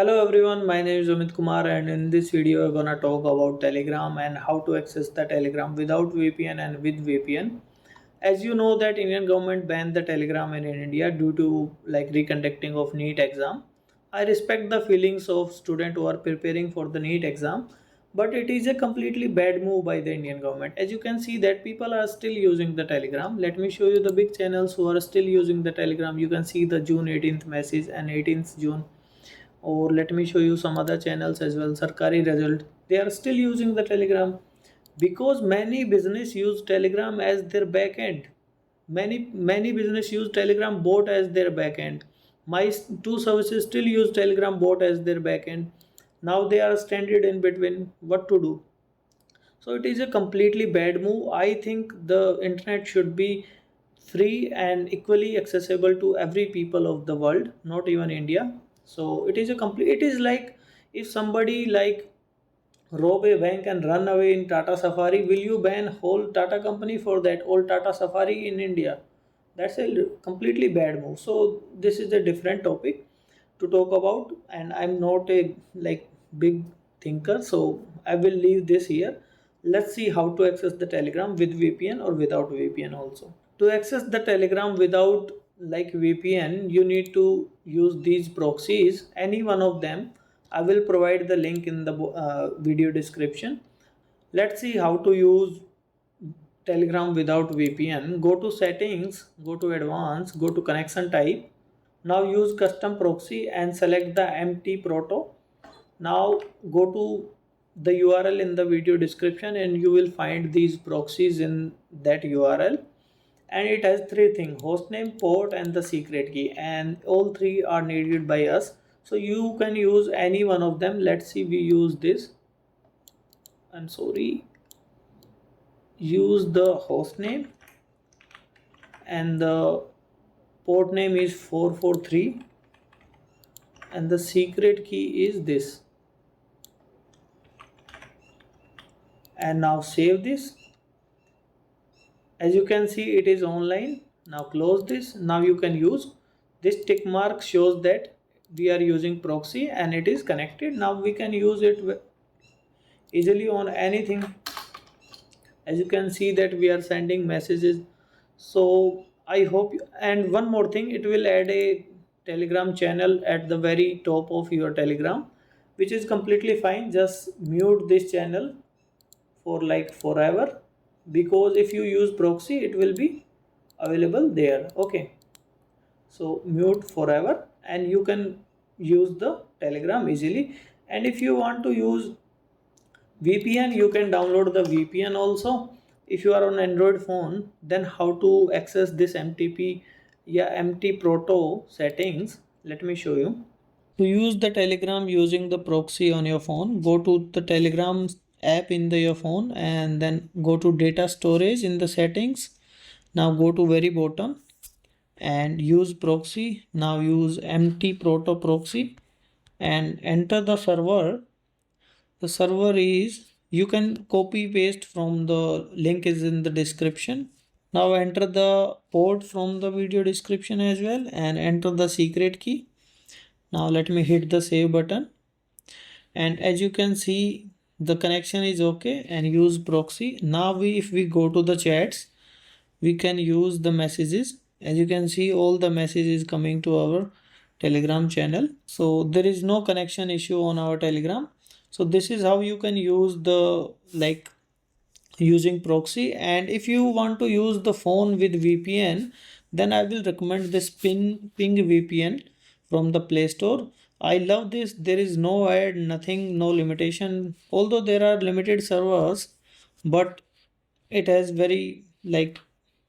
Hello everyone, my name is Amit Kumar and in this video we're gonna talk about Telegram and how to access the Telegram without VPN and with VPN. As you know that Indian government banned the Telegram in India due to reconducting of NEET exam. I respect the feelings of students who are preparing for the NEET exam, but it is a completely bad move by the Indian government. As you can see that people are still using the Telegram. Let me show you the big channels who are still using the Telegram. You can see the June 18th message and 18th June, or let me show you some other channels as well. Sarkari result, they are still using the Telegram because many business use Telegram as their backend. Many business use Telegram bot as their backend. My two services still use Telegram bot as their backend. Now they are stranded in between what to do. So it is a completely bad move. I think the internet should be free and equally accessible to every people of the world, not even India. So it is a complete, it is like if somebody rob a bank and run away in Tata Safari, will you ban whole Tata company for that, all Tata Safari in India? That's a completely bad move. So this is a different topic to talk about, and I'm not a big thinker, so I will leave this here. Let's see how to access the Telegram with VPN or without VPN also. To access the Telegram without VPN, you need to use these proxies, any one of them. I will provide the link in the video description. Let's see how to use Telegram without VPN. Go to settings, go to advanced, go to connection type. Now use custom proxy and select the MT proto. Now go to the URL in the video description and you will find these proxies in that URL. And it has three things: hostname, port, and the secret key, and all three are needed by us. So you can use any one of them. Let's see, we use this. I'm sorry, use the hostname and the port name is 443 and the secret key is this. And now save this. As you can see, it is online. Now close this. Now you can use this tick mark, shows that we are using proxy and it is connected. Now we can use it easily on anything. As you can see that we are sending messages. So I hope and one more thing, it will add a Telegram channel at the very top of your Telegram, which is completely fine. Just mute this channel for forever, because if you use proxy it will be available there. Okay, so mute forever and you can use the Telegram easily. And if you want to use VPN, you can download the VPN also. If you are on Android phone, then how to access this MTP, yeah, MT proto settings, let me show you. To use the Telegram using the proxy on your phone, go to the Telegram app in your phone and then go to data storage in the settings. Now go to very bottom and use proxy. Now use MT proto proxy and enter the server. The server is, you can copy paste from the link is in the description. Now enter the port from the video description as well and enter the secret key. Now let me hit the save button, and as you can see the connection is okay and use proxy. Now if we go to the chats, we can use the messages. As you can see, all the messages coming to our Telegram channel, so there is no connection issue on our Telegram. So this is how you can use the using proxy. And if you want to use the phone with VPN, then I will recommend this ping VPN from the Play Store. I love this. There is no ad, nothing, no limitation, although there are limited servers, but it has very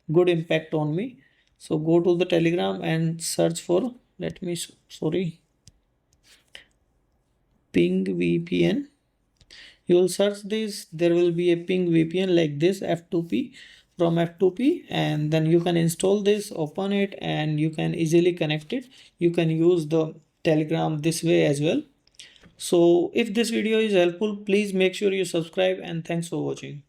good impact on me. So go to the Telegram and search for, let me sorry, ping VPN. You will search this, there will be a ping VPN like this, F2P, from F2P, and then you can install this, open it, and you can easily connect it. You can use the Telegram this way as well. So if this video is helpful, please make sure you subscribe, and thanks for watching.